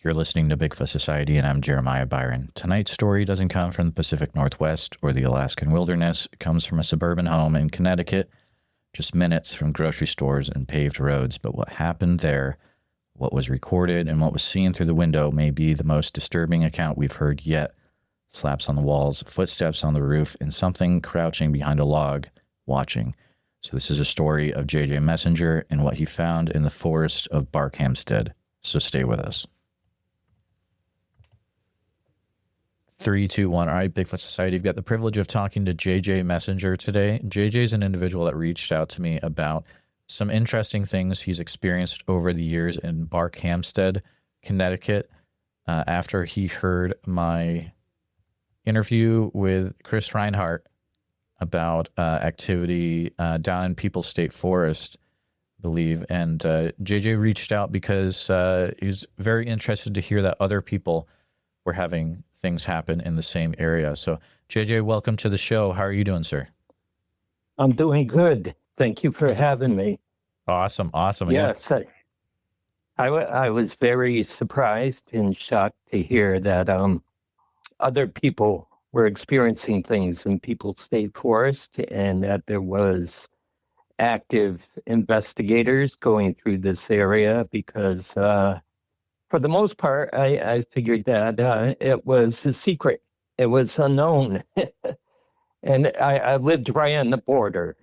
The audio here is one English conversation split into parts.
You're listening to Bigfoot Society, and I'm Jeremiah Byron. Tonight's story doesn't come from the Pacific Northwest or the Alaskan wilderness. It comes from a suburban home in Connecticut, just minutes from grocery stores and paved roads. But what happened there, what was recorded, and what was seen through the window may be the most disturbing account we've heard yet. Slaps on the walls, footsteps on the roof, and something crouching behind a log, watching. So this is a story of J.J. Messenger and what he found in the forest of Barkhamsted. So stay with us. 3, 2, 1. All right, Bigfoot Society, you've got the privilege of talking to J.J. Messenger today. J.J. is an individual that reached out to me about some interesting things he's experienced over the years in Barkhamsted, Connecticut, after he heard my interview with Chris Reinhardt about activity down in People's State Forest, I believe. And J.J. reached out because he was very interested to hear that other people were having things happen in the same area. So, JJ, welcome to the show. How are you doing, sir? I'm doing good. Thank you for having me. Awesome. Yes, I was very surprised and shocked to hear that other people were experiencing things in People's State Forest and that there was active investigators going through this area because for the most part, I figured that it was a secret. It was unknown. And I lived right on the border.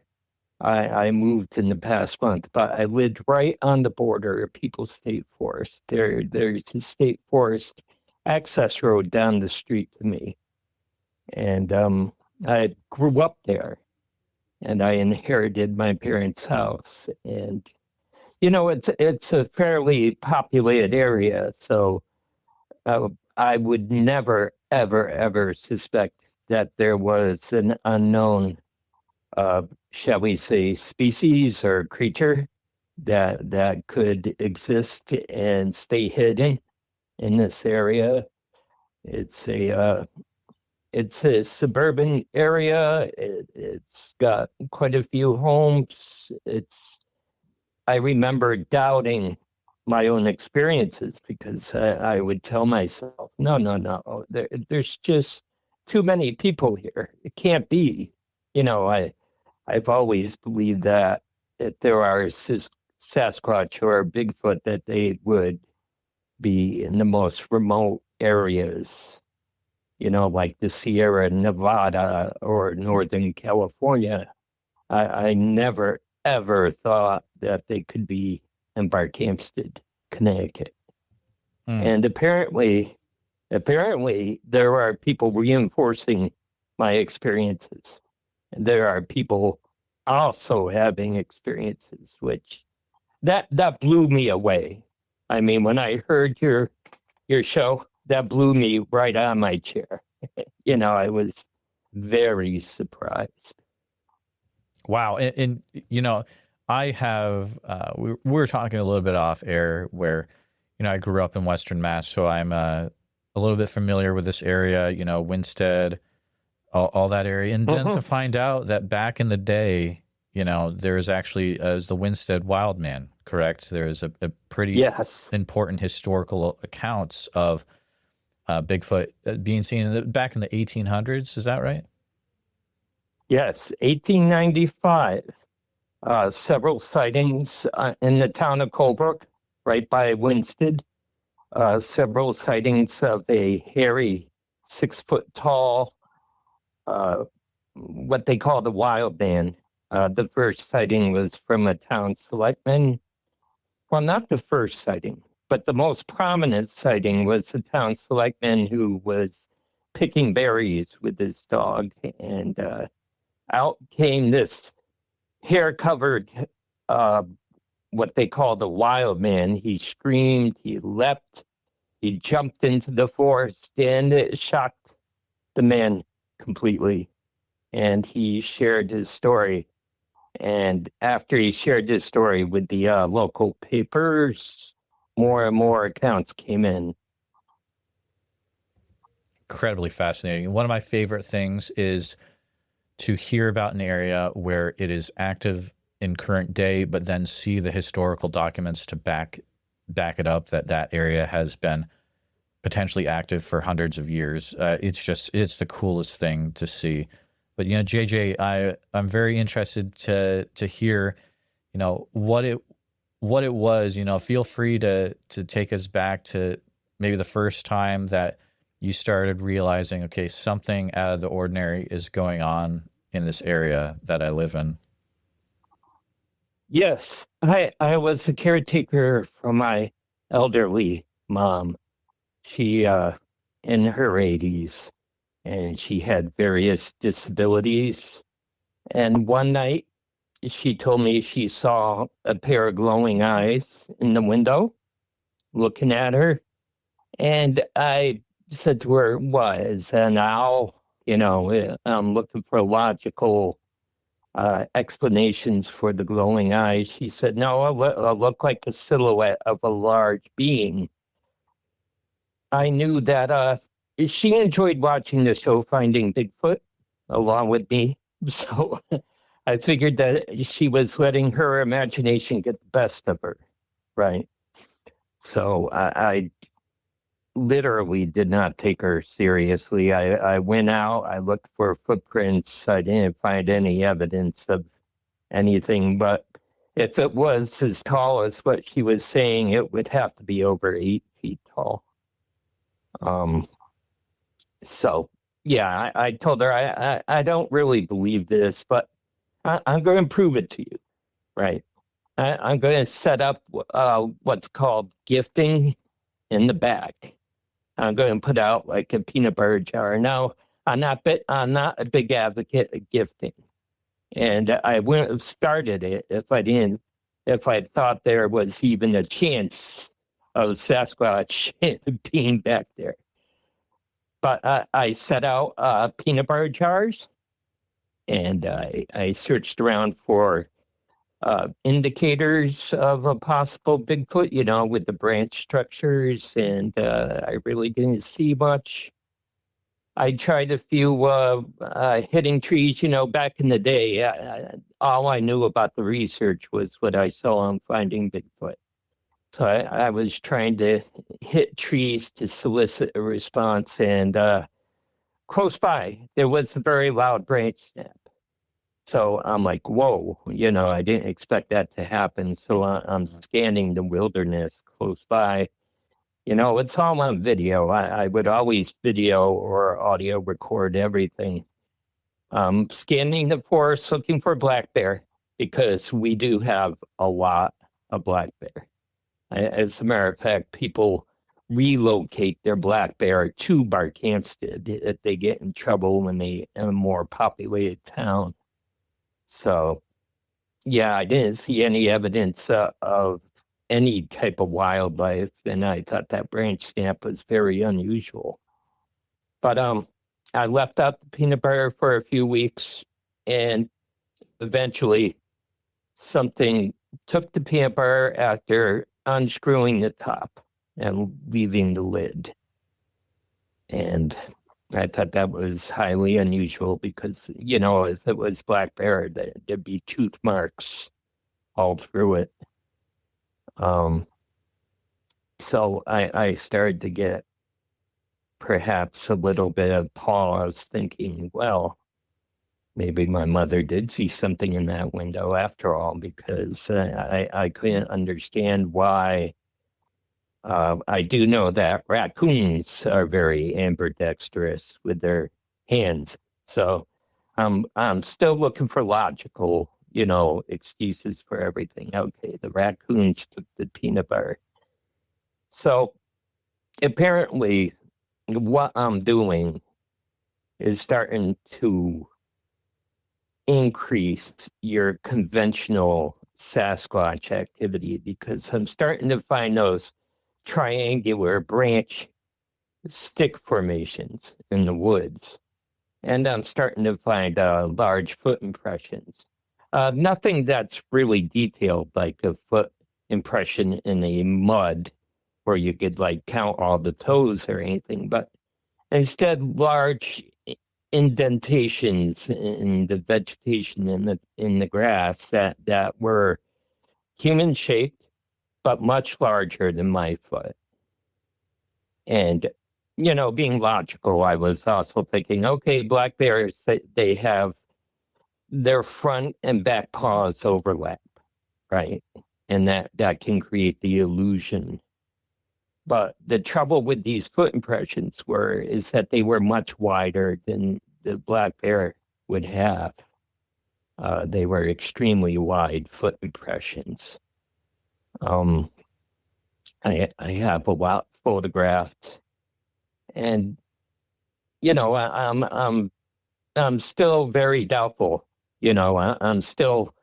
I moved in the past month, but I lived right on the border of People's State Forest. There's a state forest access road down the street to me. And I grew up there. And I inherited my parents' house. And you know, it's a fairly populated area, so I would never, ever suspect that there was an unknown, shall we say, species or creature that could exist and stay hidden in this area. It's a suburban area. It's got quite a few homes. I remember doubting my own experiences because I would tell myself, no, there's just too many people here. It can't be. You know, I've always believed that if there are Sasquatch or Bigfoot, that they would be in the most remote areas, you know, like the Sierra Nevada or Northern California. I never, ever thought that they could be in Barkhamsted, Connecticut. And apparently there are people reinforcing my experiences. And there are people also having experiences, which that blew me away. I mean, when I heard your show, that blew me right on my chair. You know, I was very surprised. Wow. And you know, I have, we were talking a little bit off air where, you know, I grew up in Western Mass, so I'm a little bit familiar with this area, you know, Winstead, all that area. And then to find out that back in the day, you know, there's actually the Winstead Wild Man, correct? There's a pretty important historical accounts of Bigfoot being seen back in the 1800s. Is that right? Yes, 1895. Several sightings in the town of Colbrook, right by Winstead. Several sightings of a hairy, 6-foot-tall, what they call the wild man. The first sighting was from a town selectman. Well, not the first sighting, but the most prominent sighting was a town selectman who was picking berries with his dog, and out came this hair-covered, what they call the wild man. He screamed, he leapt, he jumped into the forest, and it shocked the man completely. And he shared his story. And after he shared his story with the local papers, more and more accounts came in. Incredibly fascinating. One of my favorite things is to hear about an area where it is active in current day, but then see the historical documents to back it up that area has been potentially active for hundreds of years. It's the coolest thing to see. But JJ, I'm very interested to hear, what it was. Feel free to take us back to maybe the first time that you started realizing, okay, something out of the ordinary is going on in this area that I live in. Yes, I was the caretaker for my elderly mom. She in her 80s, and she had various disabilities. And one night she told me she saw a pair of glowing eyes in the window looking at her. And I said to her, "What is an owl?" I'm looking for logical explanations for the glowing eyes. She said, "No, it look like a silhouette of a large being." I knew that she enjoyed watching the show Finding Bigfoot along with me. So I figured that she was letting her imagination get the best of her. Right. So I literally did not take her seriously. I went out, I looked for footprints. I didn't find any evidence of anything, but if it was as tall as what she was saying, it would have to be over 8 feet tall. Um, so yeah, I told her I don't really believe this, but I'm going to prove it to you, right? I'm going to set up what's called gifting in the back. I'm going to put out like a peanut butter jar. Now, I'm not a big advocate of gifting, and I wouldn't have started it if I thought there was even a chance of Sasquatch being back there. But I set out peanut butter jars, and I searched around for indicators of a possible Bigfoot, with the branch structures, and I really didn't see much. I tried a few hitting trees, back in the day. All I knew about the research was what I saw on Finding Bigfoot. So I was trying to hit trees to solicit a response, and close by, there was a very loud branch snap. So I'm like, whoa, I didn't expect that to happen. So I'm scanning the wilderness close by. It's all on video. I would always video or audio record everything. Scanning the forest looking for black bear, because we do have a lot of black bear. As a matter of fact, people relocate their black bear to Barkhamsted if they get in trouble when they in a more populated town. So, yeah, I didn't see any evidence of any type of wildlife, and I thought that branch snap was very unusual. But I left out the peanut butter for a few weeks, and eventually something took the peanut butter after unscrewing the top and leaving the lid. And I thought that was highly unusual because, if it was black bear, there'd be tooth marks all through it. So I started to get perhaps a little bit of pause, thinking, well, maybe my mother did see something in that window after all, because I couldn't understand why. I do know that raccoons are very ambidextrous with their hands. So I'm still looking for logical, excuses for everything. Okay, the raccoons took the peanut butter. So apparently what I'm doing is starting to increase your conventional Sasquatch activity, because I'm starting to find those triangular branch stick formations in the woods. And I'm starting to find large foot impressions. Nothing that's really detailed, like a foot impression in a mud where you could like count all the toes or anything, but instead large indentations in the vegetation in the grass that were human shaped, but much larger than my foot. And being logical, I was also thinking, okay, black bears, they have their front and back paws overlap, right? And that can create the illusion. But the trouble with these foot impressions is that they were much wider than the black bear would have. They were extremely wide foot impressions. I have a lot photographed, and I'm still very doubtful. I'm still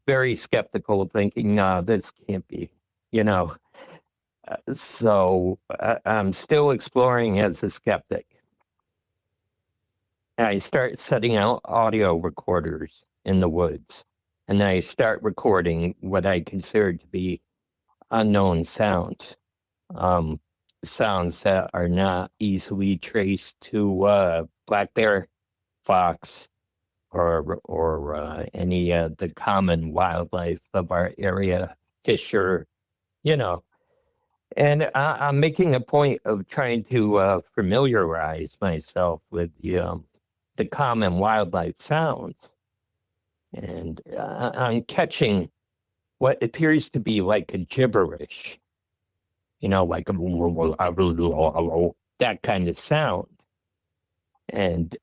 very skeptical, thinking, no, this can't be. So I'm still exploring as a skeptic. I start setting out audio recorders in the woods, and I start recording what I consider to be unknown sounds, sounds that are not easily traced to black bear, fox, or any the common wildlife of our area, fisher, you know. And I'm making a point of trying to familiarize myself with the common wildlife sounds. And I'm catching what appears to be like a gibberish, like that kind of sound. And,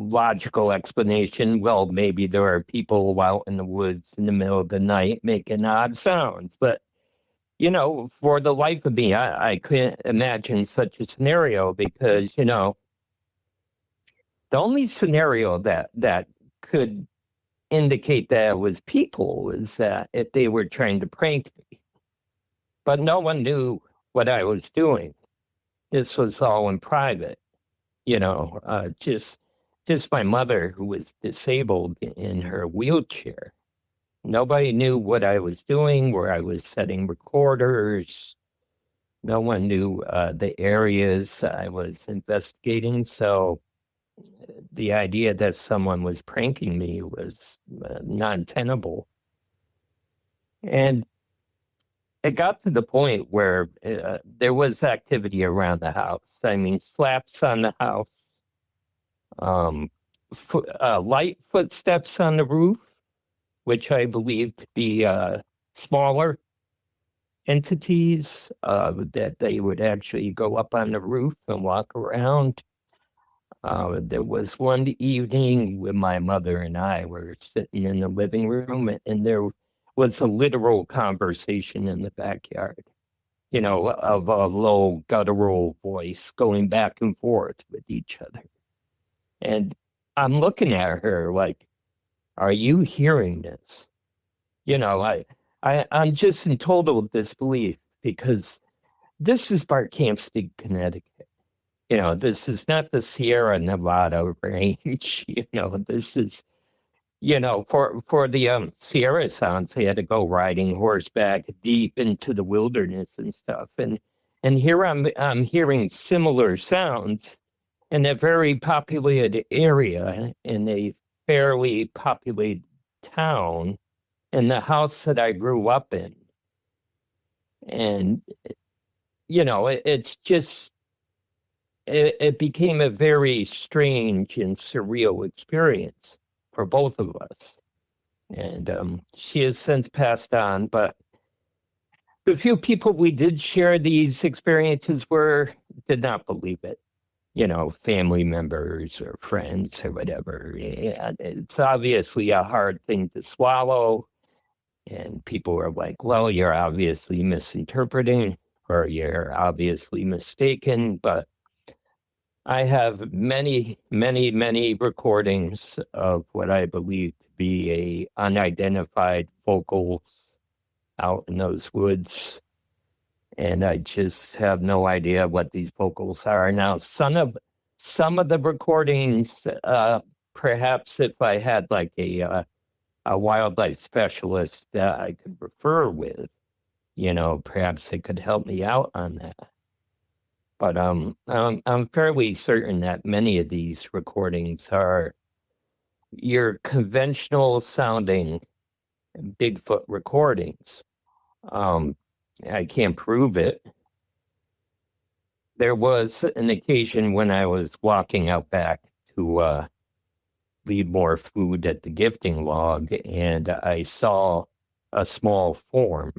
logical explanation, well, maybe there are people out in the woods in the middle of the night making odd sounds. But, for the life of me, I couldn't imagine such a scenario because, the only scenario that could indicate that it was people was that if they were trying to prank me. But no one knew what I was doing. This was all in private, just my mother, who was disabled in her wheelchair. Nobody knew what I was doing, where I was setting recorders. No one knew the areas I was investigating. So the idea that someone was pranking me was non-tenable. And it got to the point where there was activity around the house. I mean, slaps on the house, light footsteps on the roof, which I believe to be smaller entities, that they would actually go up on the roof and walk around. There was one evening when my mother and I were sitting in the living room, and there was a literal conversation in the backyard, of a low guttural voice going back and forth with each other. And I'm looking at her like, are you hearing this? I'm just in total disbelief because this is Barkhamsted, Connecticut. This is not the Sierra Nevada range. This is, for the Sierra sounds, they had to go riding horseback deep into the wilderness and stuff. And here I'm hearing similar sounds in a very populated area, in a fairly populated town, in the house that I grew up in. And, it's just, it became a very strange and surreal experience for both of us. And she has since passed on, but the few people we did share these experiences did not believe it. Family members or friends or whatever. It's obviously a hard thing to swallow. And people are like, well, you're obviously misinterpreting, or you're obviously mistaken. But I have many, many, many recordings of what I believe to be a unidentified vocals out in those woods. And I just have no idea what these vocals are. Now, some of the recordings, perhaps if I had like a wildlife specialist that I could refer with, perhaps they could help me out on that. But I'm fairly certain that many of these recordings are your conventional sounding Bigfoot recordings. I can't prove it, there was an occasion when I was walking out back to leave more food at the gifting log, and I saw a small form.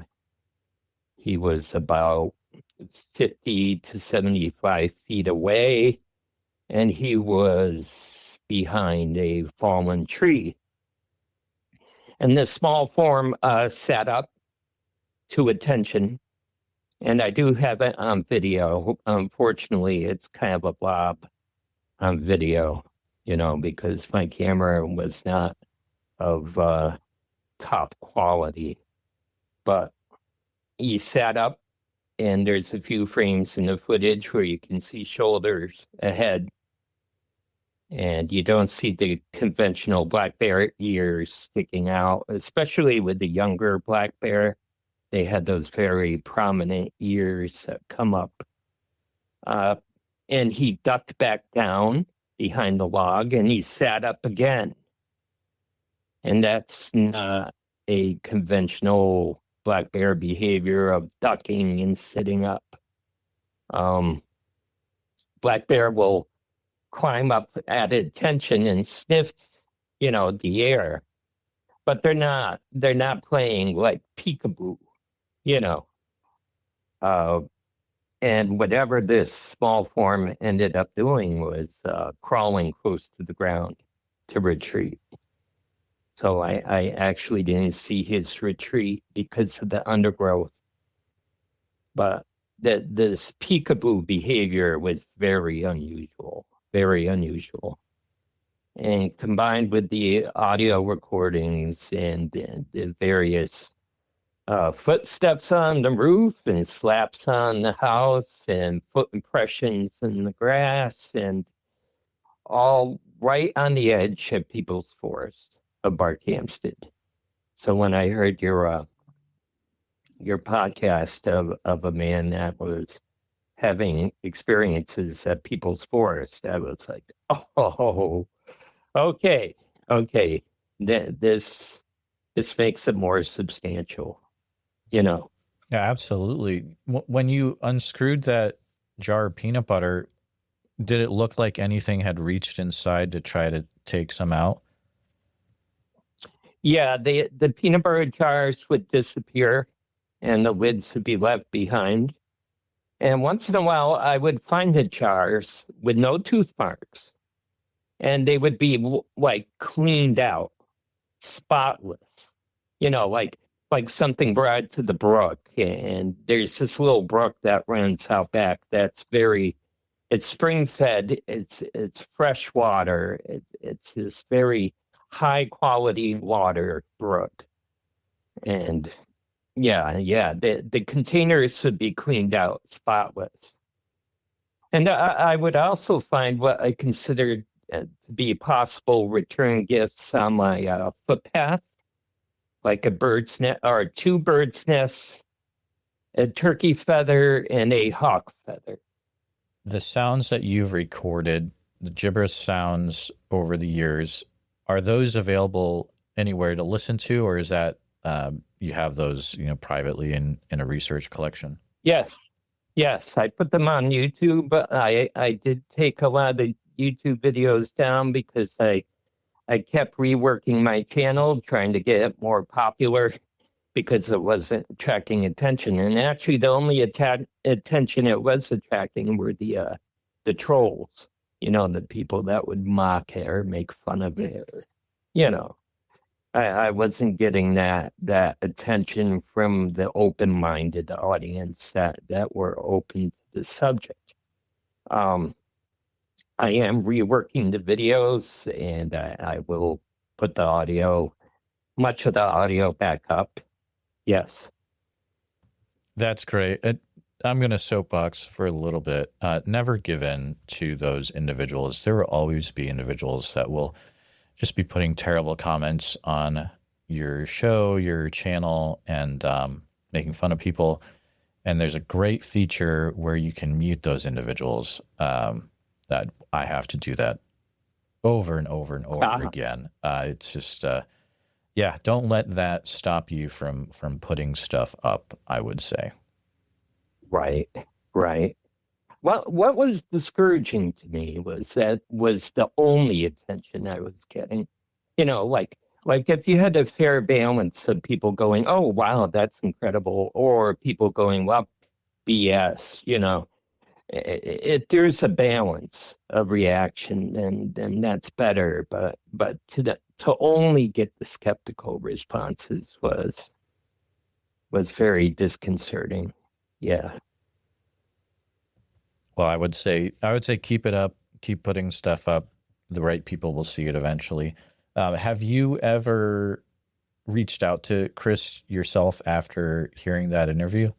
He was about 50 to 75 feet away, and he was behind a fallen tree. And this small form sat up to attention, and I do have it on video. Unfortunately, it's kind of a blob on video, because my camera was not of top quality. But he sat up, and there's a few frames in the footage where you can see shoulders ahead, and you don't see the conventional black bear ears sticking out, especially with the younger black bear. They had those very prominent ears that come up. And he ducked back down behind the log, and he sat up again. And that's not a conventional black bear behavior of ducking and sitting up. Black bear will climb up at attention and sniff, the air, but they're not playing like peekaboo, and whatever this small form ended up doing was crawling close to the ground to retreat. So I actually didn't see his retreat because of the undergrowth. But this peekaboo behavior was very unusual. And combined with the audio recordings and the various footsteps on the roof and slaps on the house and foot impressions in the grass, and all right on the edge of People's Forest of Barkhamsted. So when I heard your podcast of a man that was having experiences at People's Forest, I was like, oh, okay. This makes it more substantial, Yeah, absolutely. When you unscrewed that jar of peanut butter, did it look like anything had reached inside to try to take some out? Yeah, the peanut butter jars would disappear and the lids would be left behind. And once in a while, I would find the jars with no tooth marks, and they would be like cleaned out, spotless, like something brought to the brook. And there's this little brook that runs out back that's it's spring fed, it's fresh water, it's this very high quality water brook. And yeah, the containers would be cleaned out, spotless. And I would also find what I considered to be possible return gifts on my footpath, like a bird's nest or two bird's nests, a turkey feather, and a hawk feather. The sounds that you've recorded, the gibberish sounds over the years, are those available anywhere to listen to, or is that you have those, privately in a research collection? Yes, I put them on YouTube, but I did take a lot of the YouTube videos down because I kept reworking my channel, trying to get it more popular because it wasn't attracting attention. And actually, the only attention it was attracting were the trolls, the people that would mock it or make fun of it. I wasn't getting that attention from the open-minded audience that were open to the subject. I am reworking the videos, and I will put much of the audio back up. Yes. That's great. I'm going to soapbox for a little bit. Never give in to those individuals. There will always be individuals that will just be putting terrible comments on your show, your channel, and making fun of people. And there's a great feature where you can mute those individuals. That I have to do that over and over and over again. It's just, don't let that stop you from putting stuff up, I would say. Right. what was discouraging to me was that was the only attention I was getting. You know, like if you had a fair balance of people going, "Oh, wow, that's incredible," or people going, "Well, BS," you know, there's a balance of reaction, and that's better. But to only get the skeptical responses was very disconcerting. Yeah. Well, I would say keep it up, keep putting stuff up. The right people will see it eventually. Have you ever reached out to Chris yourself after hearing that interview?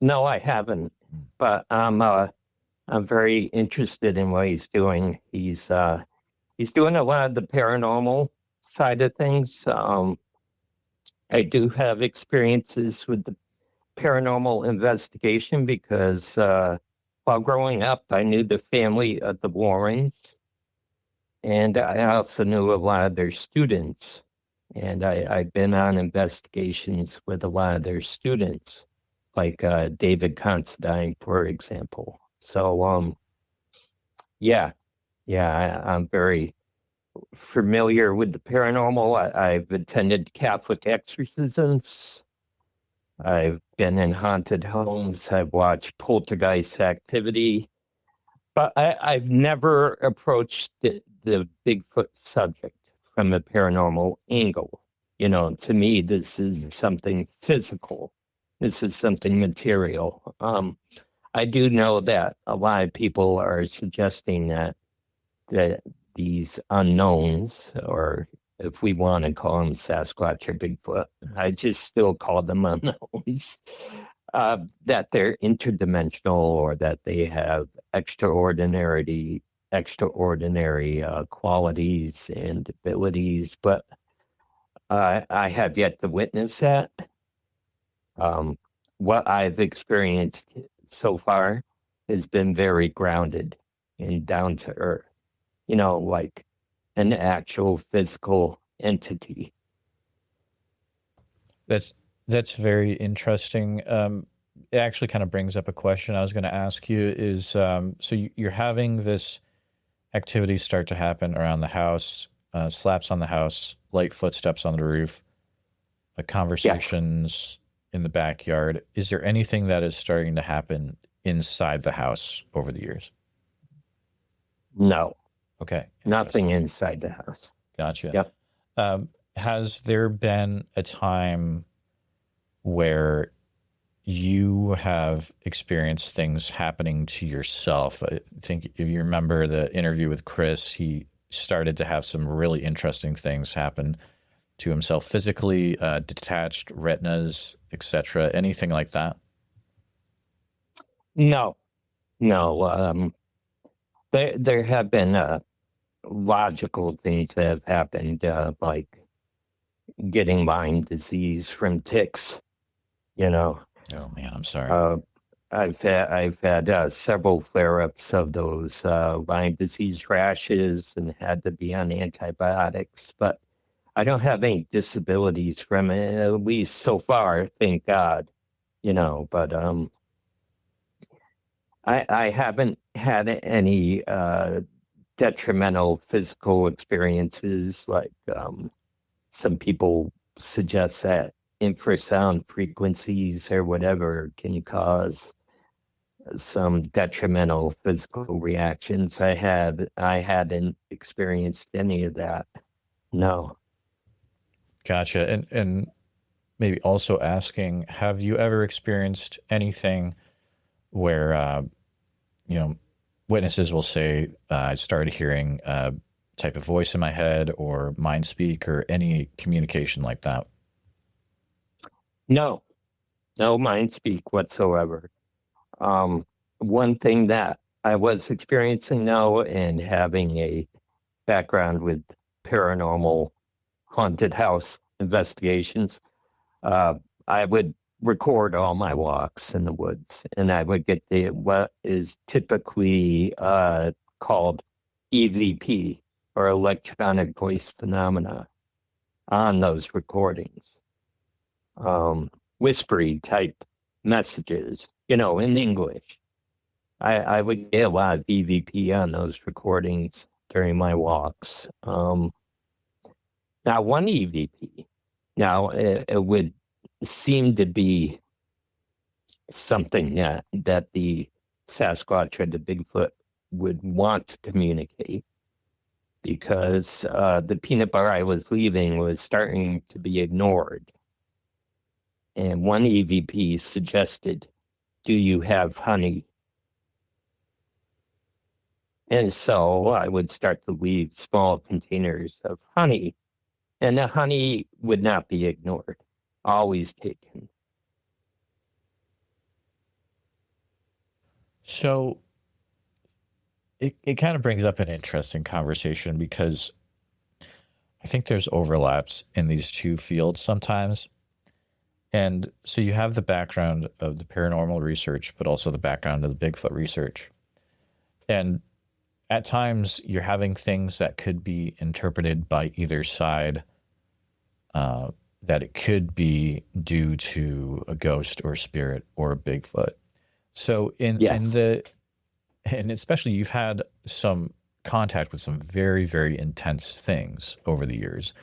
No, I haven't, but I'm very interested in what he's doing. He's doing a lot of the paranormal side of things. I do have experiences with the paranormal investigation because while growing up, I knew the family of the Warrens, and I also knew a lot of their students. And I've been on investigations with a lot of their students, like David Considine, for example. So, yeah, yeah, I'm very familiar with the paranormal. I've attended Catholic exorcisms. I've been in haunted homes. I've watched poltergeist activity, but I've never approached the Bigfoot subject from a paranormal angle. You know, to me, this is something physical. This is something material. I do know that a lot of people are suggesting that these unknowns, or if we want to call them Sasquatch or Bigfoot, I just still call them unknowns, that they're interdimensional or that they have extraordinary qualities and abilities. But I have yet to witness that. Um, what I've experienced so far has been very grounded and down to earth, you know, like an actual physical entity. That's that's very interesting. It actually kind of brings up a question I was going to ask you is you're having this activity start to happen around the house, slaps on the house, light footsteps on the roof, Yes. conversations in the backyard. Is there anything that is starting to happen inside the house over the years? No, Okay, nothing interesting. inside the house. Gotcha. Yep. Has there been a time where you have experienced things happening to yourself? I think if you remember the interview with Chris, he started to have some really interesting things happen to himself physically, detached retinas, etc. Anything like that? No, no. There have been logical things that have happened, like getting Lyme disease from ticks. You know, Oh man, I'm sorry. uh, I've had several flare-ups of those Lyme disease rashes and had to be on antibiotics, but I don't have any disabilities from it, at least so far, thank God. You know, but I haven't had any detrimental physical experiences like some people suggest that infrasound frequencies or whatever can cause some detrimental physical reactions. I hadn't experienced any of that. No. Gotcha. And maybe also asking, have you ever experienced anything where you know witnesses will say, "I started hearing a type of voice in my head," or mind speak, or any communication like that? No, no mind speak whatsoever. Um, One thing that I was experiencing now and having a background with paranormal haunted house investigations, uh, I would record all my walks in the woods, and I would get the what is typically called EVP, or electronic voice phenomena, on those recordings. Um, Whispery type messages, you know, in English. I would get a lot of EVP on those recordings during my walks. Now, one EVP, now it would seem to be something that the Sasquatch or the Bigfoot would want to communicate, because the peanut bar I was leaving was starting to be ignored. And one EVP suggested, "Do you have honey?" And so I would start to leave small containers of honey, and the honey would not be ignored, always taken. So it kind of brings up an interesting conversation, because I think there's overlaps in these two fields sometimes. And so you have the background of the paranormal research, but also the background of the Bigfoot research. And at times you're having things that could be interpreted by either side, that it could be due to a ghost or spirit or a Bigfoot. So Yes. and especially you've had some contact with some very, very intense things over the years.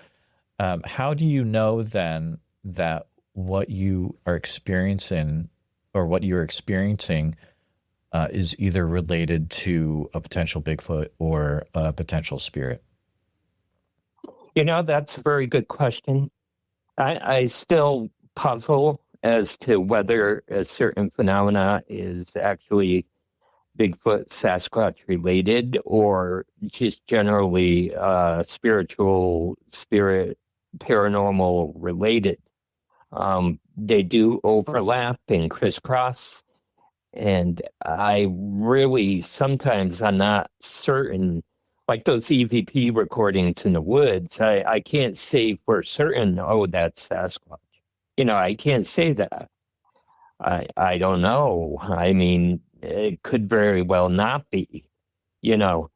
How do you know then that what you are experiencing or what you're experiencing is either related to a potential Bigfoot or a potential spirit? That's a very good question. I still puzzle as to whether a certain phenomena is actually Bigfoot, Sasquatch related, or just generally spiritual, spirit, paranormal related. They do overlap and crisscross. And I really, sometimes I'm not certain, like those EVP recordings in the woods, I can't say for certain, oh, that's Sasquatch. I can't say that. I don't know. I mean, it could very well not be, you know.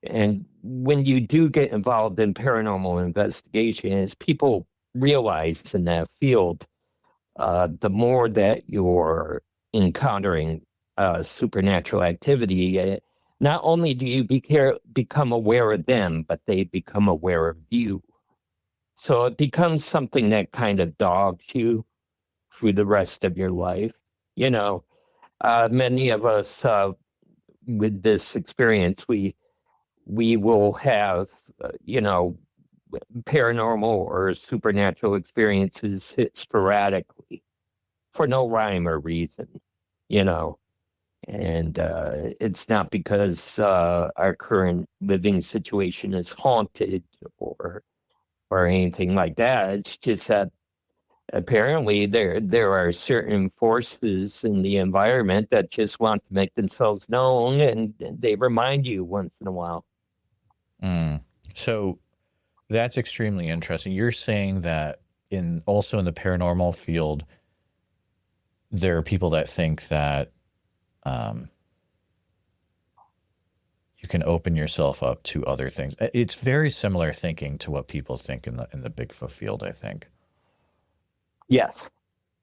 And when you do get involved in paranormal investigation, as people realize in that field, the more that you're encountering supernatural activity, not only do you become aware of them, but they become aware of you. So it becomes something that kind of dogs you through the rest of your life. You know, Many of us with this experience, we will have, paranormal or supernatural experiences hit sporadically for no rhyme or reason, you know. And it's not because our current living situation is haunted or anything like that. It's just that apparently there are certain forces in the environment that just want to make themselves known, and they remind you once in a while. Mm. So that's extremely interesting. You're saying that in the paranormal field, there are people that think that um, you can open yourself up to other things. It's very similar thinking to what people think in the Bigfoot field, I think. Yes.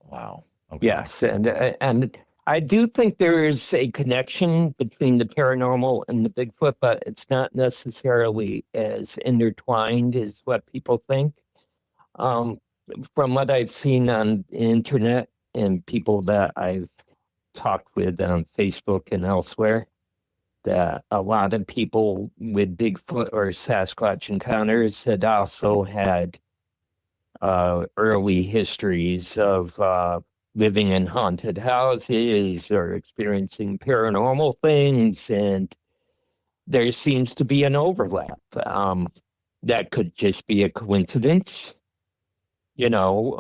Wow. Okay. Yes, and I do think there is a connection between the paranormal and the Bigfoot, but it's not necessarily as intertwined as what people think. Um, from what I've seen on the internet and people that I've talked with on Facebook and elsewhere, that a lot of people with Bigfoot or Sasquatch encounters had also had early histories of living in haunted houses or experiencing paranormal things, and there seems to be an overlap. That could just be a coincidence, you know.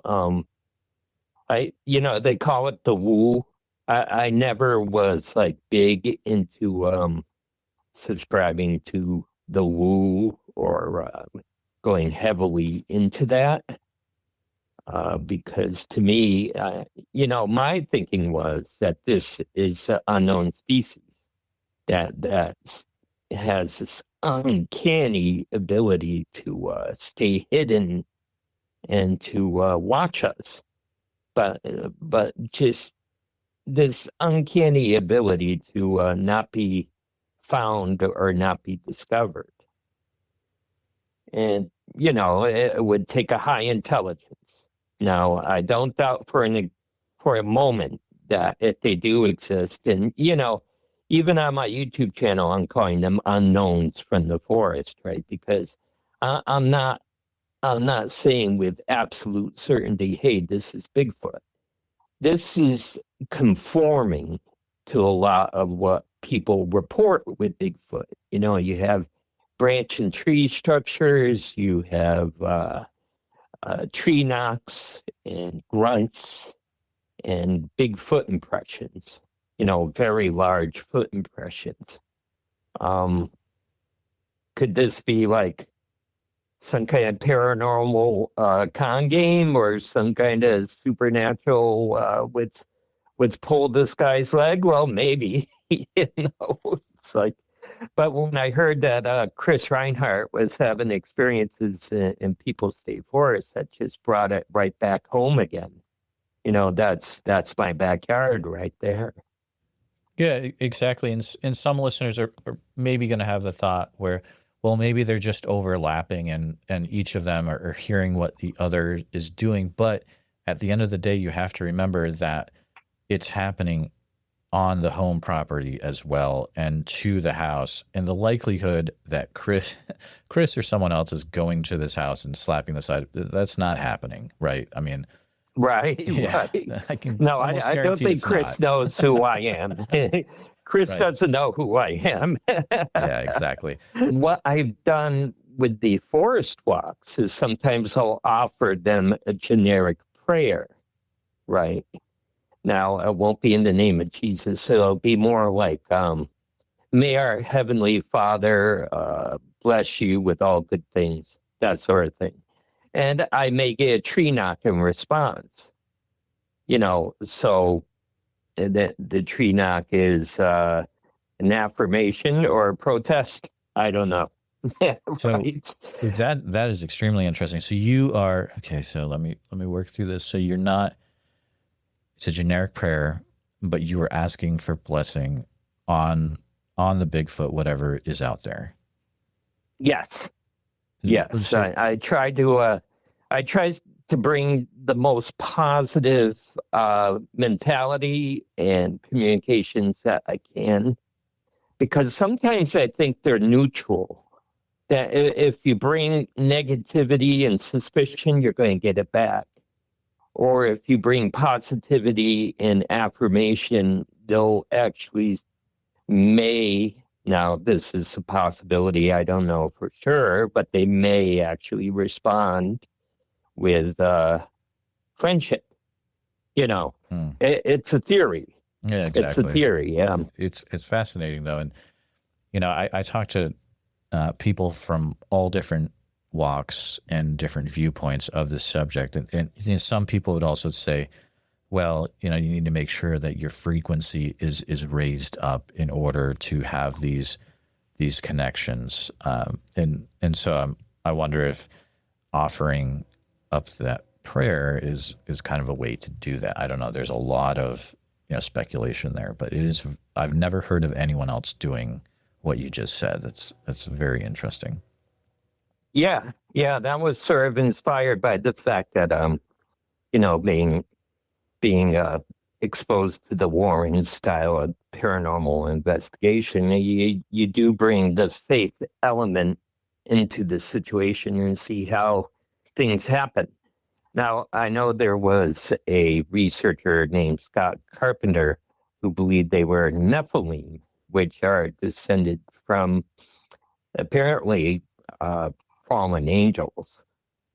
They call it the woo. I never was like big into subscribing to the woo or going heavily into that. Because to me, my thinking was that this is an unknown species that has this uncanny ability to stay hidden and to watch us, but just this uncanny ability to not be found or not be discovered. And, it would take a high intelligence. Now, I don't doubt for a moment that if they do exist, and, even on my YouTube channel, I'm calling them unknowns from the forest, right? Because I'm not saying with absolute certainty, hey, this is Bigfoot. This is conforming to a lot of what people report with Bigfoot. You have branch and tree structures, you have tree knocks and grunts and big foot impressions, very large foot impressions. Could this be like some kind of paranormal con game or some kind of supernatural what's pulled this guy's leg? Well, maybe. It's like, but when I heard that Chris Reinhardt was having experiences in People's State Forest, that just brought it right back home again. That's my backyard right there. Yeah, exactly. And some listeners are maybe going to have the thought where, well, maybe they're just overlapping and each of them are hearing what the other is doing. But at the end of the day, you have to remember that it's happening on the home property as well and to the house. And the likelihood that Chris or someone else is going to this house and slapping the side, that's not happening, right? I mean, right. I can no, I don't think Chris knows who I am. Chris doesn't know who I am. Yeah, exactly. What I've done with the forest walks is sometimes I'll offer them a generic prayer, right? Now, it won't be in the name of Jesus. It'll be more like, may our Heavenly Father bless you with all good things, that sort of thing. And I may get a tree knock in response, so the tree knock is an affirmation or a protest. I don't know. Right. So that is extremely interesting. So you are, okay, so let me work through this. So you're not, it's a generic prayer, but you were asking for blessing on the Bigfoot, whatever is out there. Yes. Yes. So, I try to bring the most positive mentality and communications that I can, because sometimes I think they're neutral. That if you bring negativity and suspicion, you're going to get it back. Or if you bring positivity and affirmation, they'll actually now this is a possibility, I don't know for sure, but they may actually respond with friendship. It's a theory. Yeah, exactly. It's a theory, yeah. It's fascinating, though. And, I talk to people from all different walks and different viewpoints of this subject. And some people would also say, well, you need to make sure that your frequency is raised up in order to have these connections. And so I wonder if offering up that prayer is kind of a way to do that. I don't know. There's a lot of speculation there, but I've never heard of anyone else doing what you just said. That's very interesting. Yeah, that was sort of inspired by the fact that being exposed to the Warren style of paranormal investigation, you do bring the faith element into the situation and see how things happen. Now, I know there was a researcher named Scott Carpenter who believed they were Nephilim, which are descended from apparently fallen angels.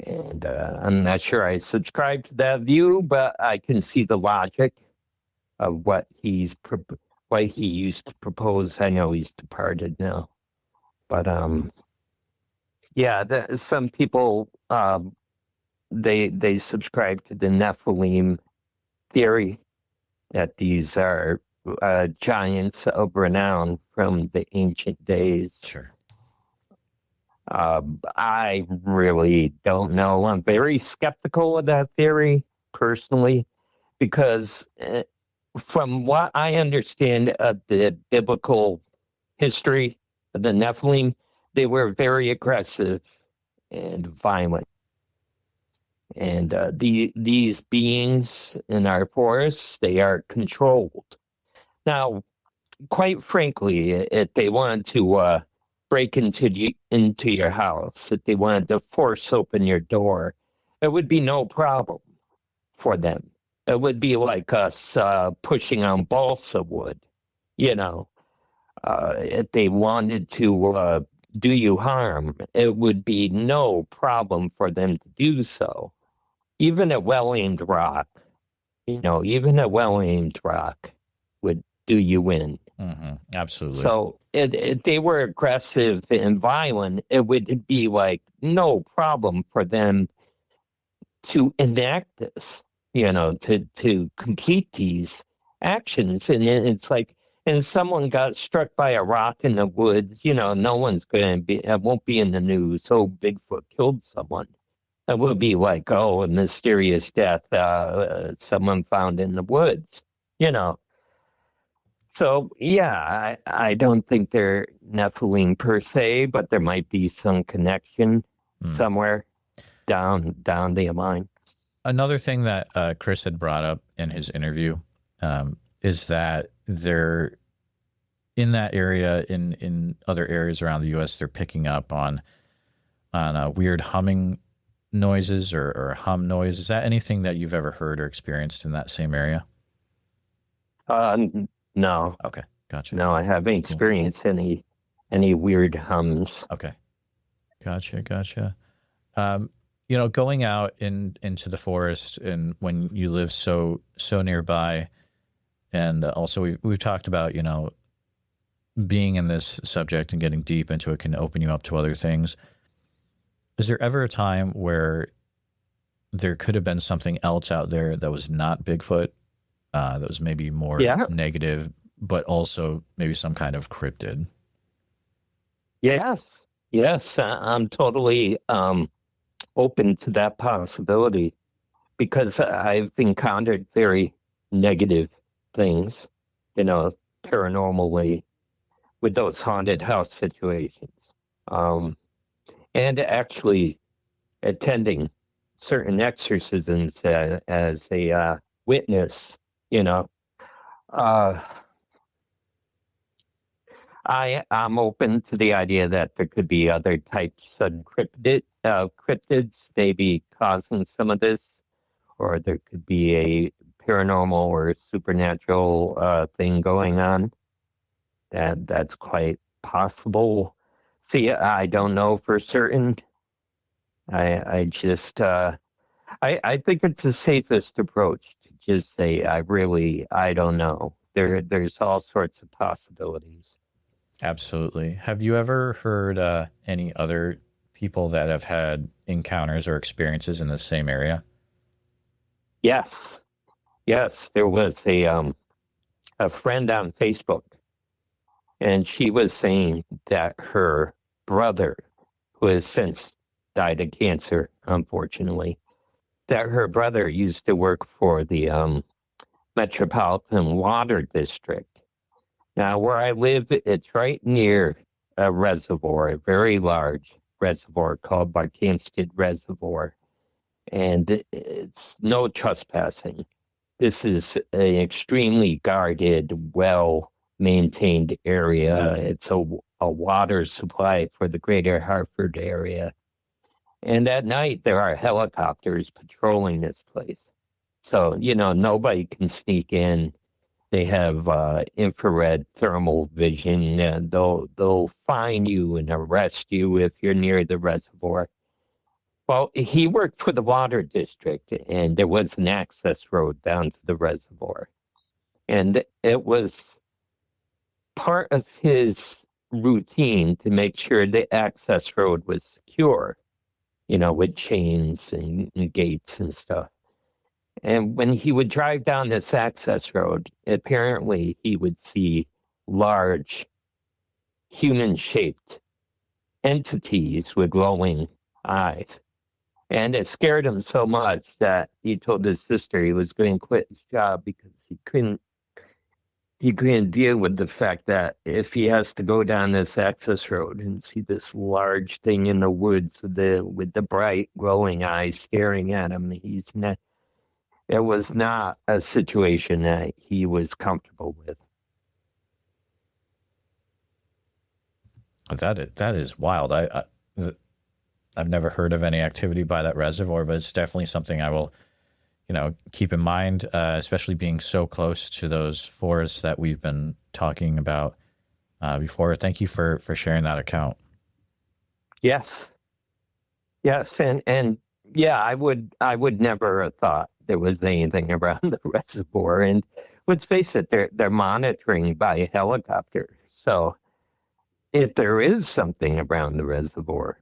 And I'm not sure I subscribe to that view, but I can see the logic of what he used to propose. I know he's departed now, but some people they subscribe to the Nephilim theory that these are giants of renown from the ancient days. Sure. I really don't know. I'm very skeptical of that theory personally, because From what I understand of the biblical history of the Nephilim, they were very aggressive and violent. And these beings in our forests, they are controlled. Now, quite frankly, if they wanted to break into your house, if they wanted to force open your door, it would be no problem for them. It would be like us pushing on balsa wood, you know. If they wanted to do you harm, it would be no problem for them to do so. Even a well-aimed rock, even a well-aimed rock would do you in. Absolutely. So if they were aggressive and violent, it would be like no problem for them to enact this, to complete these actions. And it's like, and someone got struck by a rock in the woods, no one's going to be, it won't be in the news. Oh, Bigfoot killed someone. It will be like, oh, a mysterious death, someone found in the woods, you know. So, yeah, I don't think they're Nephilim per se, but there might be some connection somewhere down the line. Another thing that Chris had brought up in his interview is that they're in that area, in other areas around the U.S., they're picking up on weird humming noises or hum noise. Is that anything that you've ever heard or experienced in that same area? No. Okay, gotcha. No, I haven't experienced any weird hums. Okay, gotcha. Going out into the forest, and when you live so nearby, and also we've talked about being in this subject and getting deep into it can open you up to other things. Is there ever a time where there could have been something else out there that was not Bigfoot, that was maybe more negative, but also maybe some kind of cryptid? Yes, I'm totally open to that possibility because I've encountered very negative things, paranormally with those haunted house situations. And actually attending certain exorcisms as a witness, I'm open to the idea that there could be other types of cryptids maybe causing some of this, or there could be a paranormal or supernatural thing going on. That's quite possible. See, I don't know for certain. I just I think it's the safest approach to just say I don't know. There's all sorts of possibilities. Absolutely. Have you ever heard any other people that have had encounters or experiences in the same area? Yes. There was a friend on Facebook, and she was saying that her brother, who has since died of cancer, unfortunately, that her brother used to work for the Metropolitan Water District. Now, where I live, it's right near a reservoir, a very large reservoir called Barkhamsted Reservoir, and it's no trespassing. This is an extremely guarded, well-maintained area. It's a water supply for the greater Hartford area. And at night, there are helicopters patrolling this place. So, nobody can sneak in. They have infrared thermal vision. And they'll find you and arrest you if you're near the reservoir. Well, he worked for the water district, and there was an access road down to the reservoir. And it was part of his routine to make sure the access road was secure, with chains and gates and stuff. And when he would drive down this access road, apparently he would see large human-shaped entities with glowing eyes. And it scared him so much that he told his sister he was going to quit his job because he couldn't he couldn't deal with the fact that if he has to go down this access road and see this large thing in the woods with the bright glowing eyes staring at him, he's not. It was not a situation that he was comfortable with. That is wild. I've never heard of any activity by that reservoir, but it's definitely something I will, keep in mind, especially being so close to those forests that we've been talking about before. Thank you for sharing that account. Yes, yes, and yeah, I would never have thought there was anything around the reservoir. And let's face it, they're monitoring by helicopter. So if there is something around the reservoir,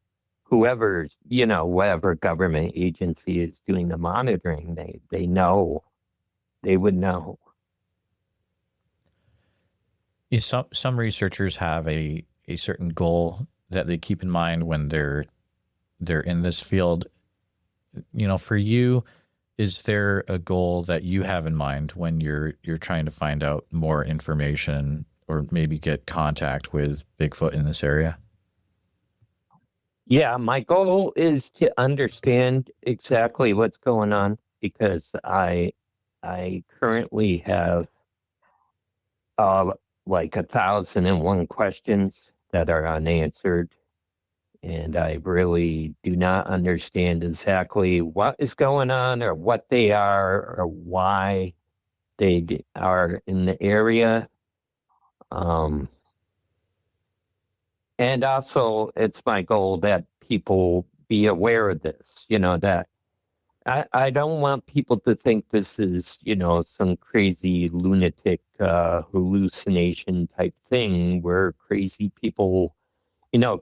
whatever government agency is doing the monitoring, they know, they would know. Some researchers have a certain goal that they keep in mind when they're in this field. For you, is there a goal that you have in mind when you're trying to find out more information or maybe get contact with Bigfoot in this area? Yeah, my goal is to understand exactly what's going on because I currently have uh like 1,001 questions that are unanswered, and I really do not understand exactly what is going on or what they are or why are in the area. Um, and also, it's my goal that people be aware of this, that I don't want people to think this is, some crazy lunatic hallucination type thing where crazy people,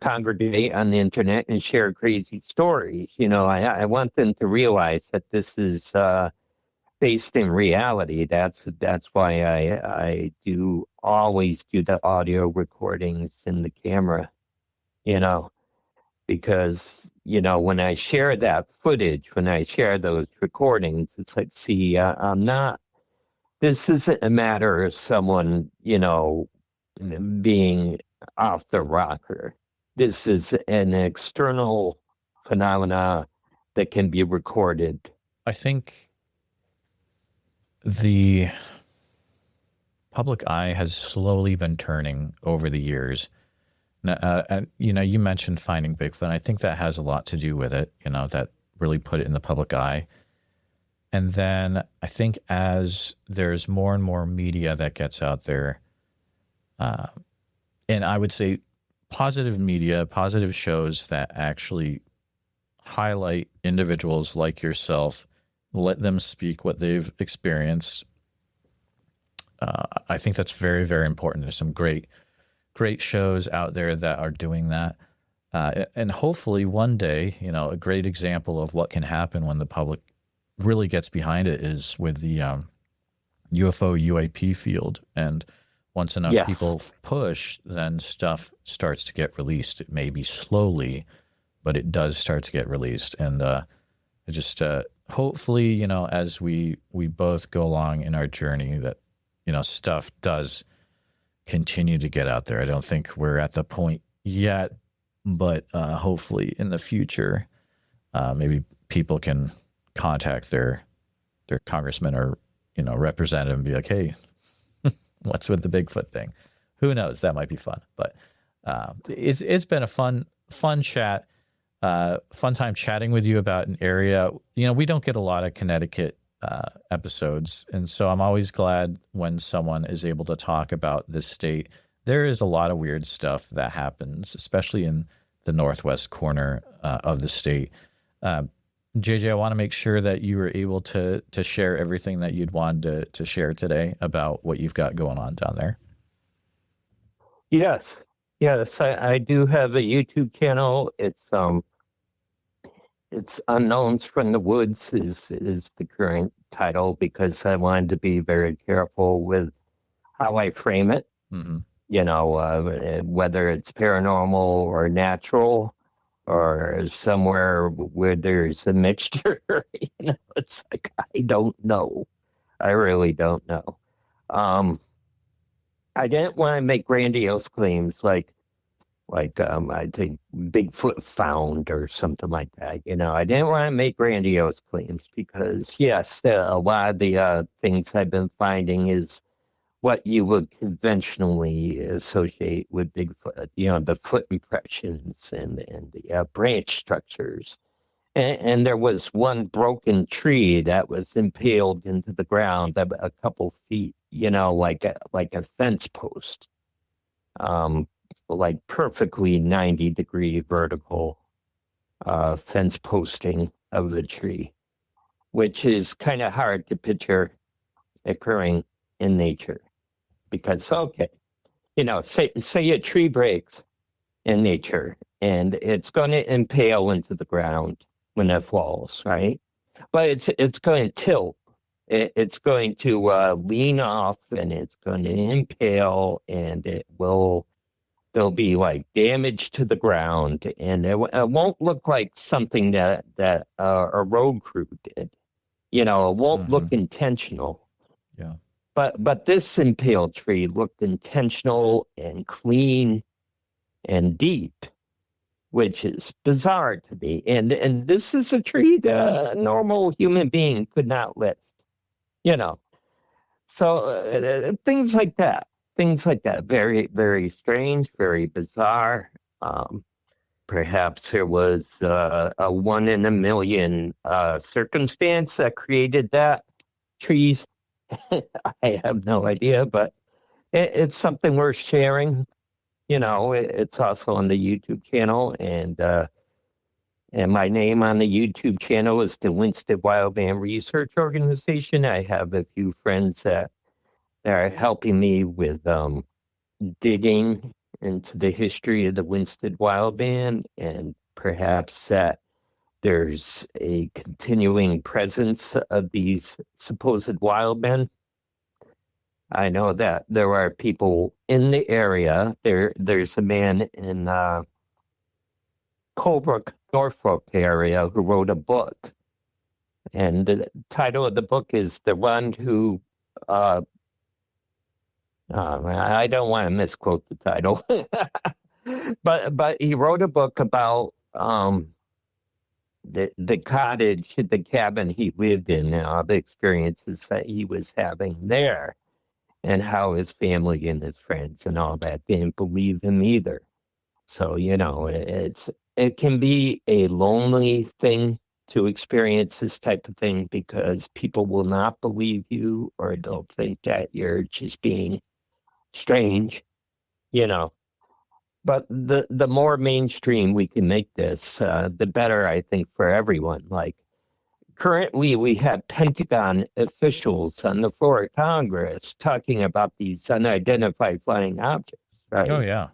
congregate on the internet and share crazy stories. I want them to realize that this is based in reality. That's why I do always do the audio recordings and the camera, you know, because when I share that footage, when I share those recordings, it's like, see, I'm not. This isn't a matter of someone, being off the rocker. This is an external phenomena that can be recorded. I think the public eye has slowly been turning over the years. And you mentioned finding Bigfoot. I think that has a lot to do with it. That really put it in the public eye. And then I think as there's more and more media that gets out there, and I would say positive media, positive shows that actually highlight individuals like yourself, let them speak what they've experienced. I think that's very, very important. There's some great shows out there that are doing that. And hopefully one day, a great example of what can happen when the public really gets behind it is with the UFO UAP field. And once enough Yes. people push, then stuff starts to get released. It may be slowly, but it does start to get released. And it just hopefully, as we both go along in our journey, that stuff does continue to get out there. I don't think we're at the point yet, but hopefully in the future, maybe people can contact their congressman or representative and be like, hey, what's with the Bigfoot thing? Who knows? That might be fun. But it's been a fun chat, fun time chatting with you about an area. We don't get a lot of Connecticut episodes, and so I'm always glad when someone is able to talk about this state. There is a lot of weird stuff that happens, especially in the northwest corner of the state. JJ, I want to make sure that you were able to share everything that you'd wanted to share today about what you've got going on down there. Yes. I do have a YouTube channel. It's Unknowns from the Woods is the current title because I wanted to be very careful with how I frame it. Mm-hmm. Whether it's paranormal or natural or somewhere where there's a mixture. It's like I don't know. I really don't know. I didn't want to make grandiose claims like I think Bigfoot found or something like that. I didn't want to make grandiose claims because yes, a lot of the things I've been finding is what you would conventionally associate with Bigfoot. The foot impressions and the branch structures. And there was one broken tree that was impaled into the ground a couple feet, like a fence post, um, like perfectly 90-degree vertical fence posting of the tree, which is kind of hard to picture occurring in nature. Because, okay, say a tree breaks in nature and it's going to impale into the ground when it falls, right? But it's going to tilt. It's going to lean off and it's going to impale and there'll be like damage to the ground and it won't look like something that a road crew did. It won't look intentional. Yeah. But this impaled tree looked intentional and clean and deep, which is bizarre to me. And this is a tree that a normal human being could not lift, you know. So things like that, very, very strange, very bizarre. Perhaps there was a 1 in a million circumstance that created that. Trees, I have no idea, but it's something worth sharing. It's also on the YouTube channel, and my name on the YouTube channel is the Winstead Wildland Research Organization. I have a few friends that are helping me with digging into the history of the Winstead Wildland, and perhaps that there's a continuing presence of these supposed wildmen. I know that there are people in the area. There's a man in Colbrook, Norfolk area who wrote a book. And the title of the book is The One Who, I don't want to misquote the title, but he wrote a book about the cottage, the cabin he lived in, and all the experiences that he was having there, and how his family and his friends and all that didn't believe him either. So, it can be a lonely thing to experience this type of thing because people will not believe you or they'll think that you're just being strange, you know. But the more mainstream we can make this, the better, I think, for everyone. Like currently, we have Pentagon officials on the floor of Congress talking about these unidentified flying objects, right? Oh, yeah.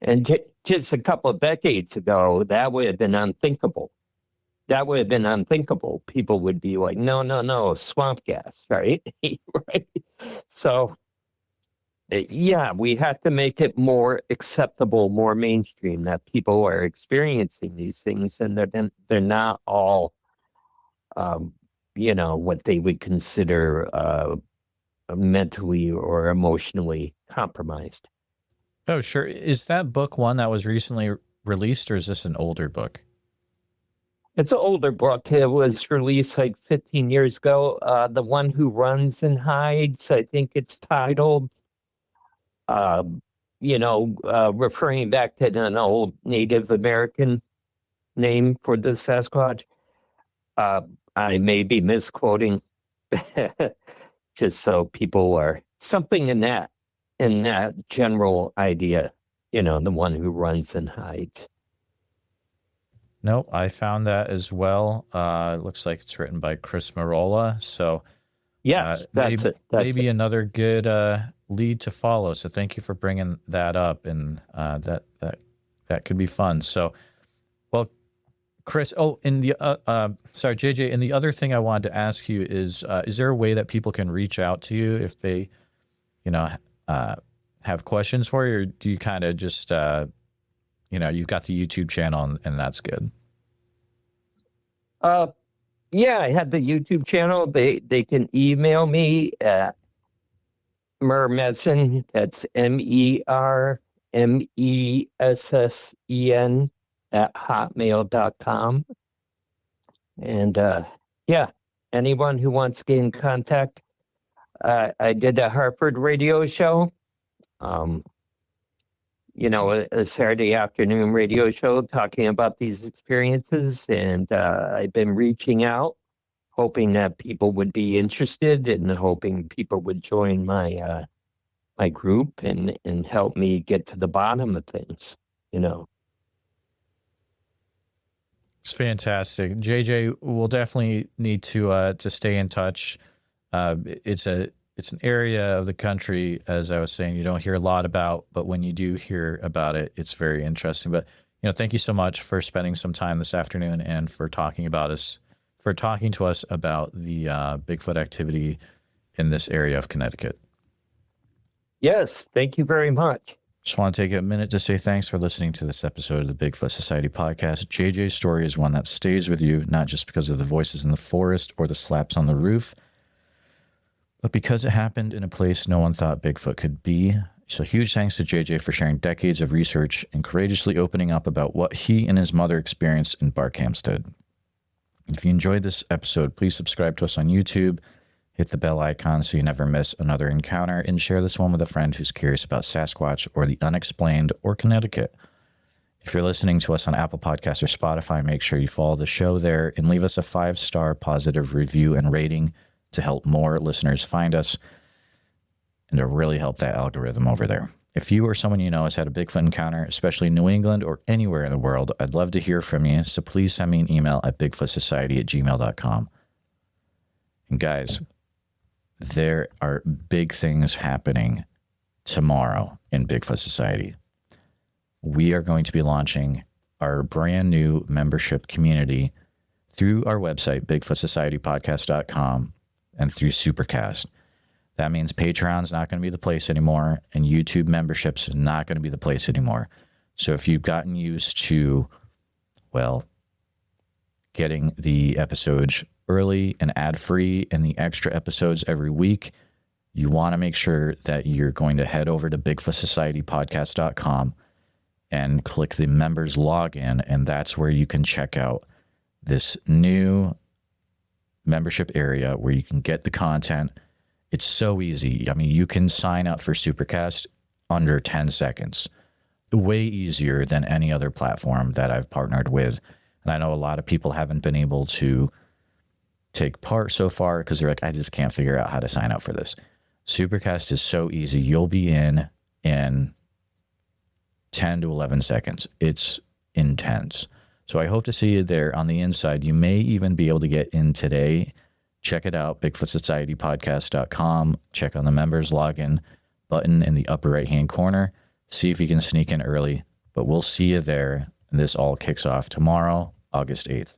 And just a couple of decades ago, that would have been unthinkable. People would be like, no, swamp gas, right? Right. So, yeah, we have to make it more acceptable, more mainstream that people are experiencing these things and they're not all, what they would consider mentally or emotionally compromised. Oh, sure. Is that book one that was recently released, or is this an older book? It's an older book. It was released like 15 years ago. The One Who Runs and Hides, I think it's titled, referring back to an old Native American name for the Sasquatch. I may be misquoting, just so people are something in that general idea, the one who runs and hides. Nope, I found that as well. It looks like it's written by Chris Marola. So yes, that's it. Maybe another good lead to follow. So thank you for bringing that up, and that could be fun. So, well, Chris. Oh, sorry, JJ. And the other thing I wanted to ask you is there a way that people can reach out to you if they, have questions for you, or do you kind of just you've got the YouTube channel and that's good? Yeah, I have the YouTube channel. They can email me at Mermessen. That's MERMESSEN at hotmail.com. And yeah, anyone who wants to get in contact. I did a Hartford radio show, a Saturday afternoon radio show talking about these experiences. And I've been reaching out, hoping that people would be interested and hoping people would join my my group and help me get to the bottom of things, It's fantastic. JJ, we'll definitely need to stay in touch. It's an area of the country, as I was saying, you don't hear a lot about, but when you do hear about it, it's very interesting. But thank you so much for spending some time this afternoon and for talking to us about the Bigfoot activity in this area of Connecticut. Yes, thank you very much. Just want to take a minute to say thanks for listening to this episode of the Bigfoot Society podcast. JJ's story is one that stays with you, not just because of the voices in the forest or the slaps on the roof, but because it happened in a place no one thought Bigfoot could be. So huge thanks to JJ for sharing decades of research and courageously opening up about what he and his mother experienced in Barkhamsted. If you enjoyed this episode, please subscribe to us on YouTube, hit the bell icon so you never miss another encounter, and share this one with a friend who's curious about Sasquatch or the unexplained or Connecticut. If you're listening to us on Apple Podcasts or Spotify, make sure you follow the show there and leave us a 5-star positive review and rating to help more listeners find us and to really help that algorithm over there. If you or someone you know has had a Bigfoot encounter, especially in New England or anywhere in the world, I'd love to hear from you. So please send me an email at bigfootsociety@gmail.com. And guys, there are big things happening tomorrow in Bigfoot Society. We are going to be launching our brand new membership community through our website, bigfootsocietypodcast.com, and through Supercast. That means Patreon's not going to be the place anymore, and YouTube membership's not going to be the place anymore. So if you've gotten used to, getting the episodes early and ad-free and the extra episodes every week, you want to make sure that you're going to head over to bigfootsocietypodcast.com and click the members login, and that's where you can check out this new membership area where you can get the content. It's so easy. I mean, you can sign up for Supercast under 10 seconds. Way easier than any other platform that I've partnered with. And I know a lot of people haven't been able to take part so far because they're like, I just can't figure out how to sign up for this. Supercast is so easy. You'll be in 10 to 11 seconds. It's intense. So I hope to see you there on the inside. You may even be able to get in today. Check it out, bigfootsocietypodcast.com. Check on the members login button in the upper right-hand corner. See if you can sneak in early. But we'll see you there. And this all kicks off tomorrow, August 8th.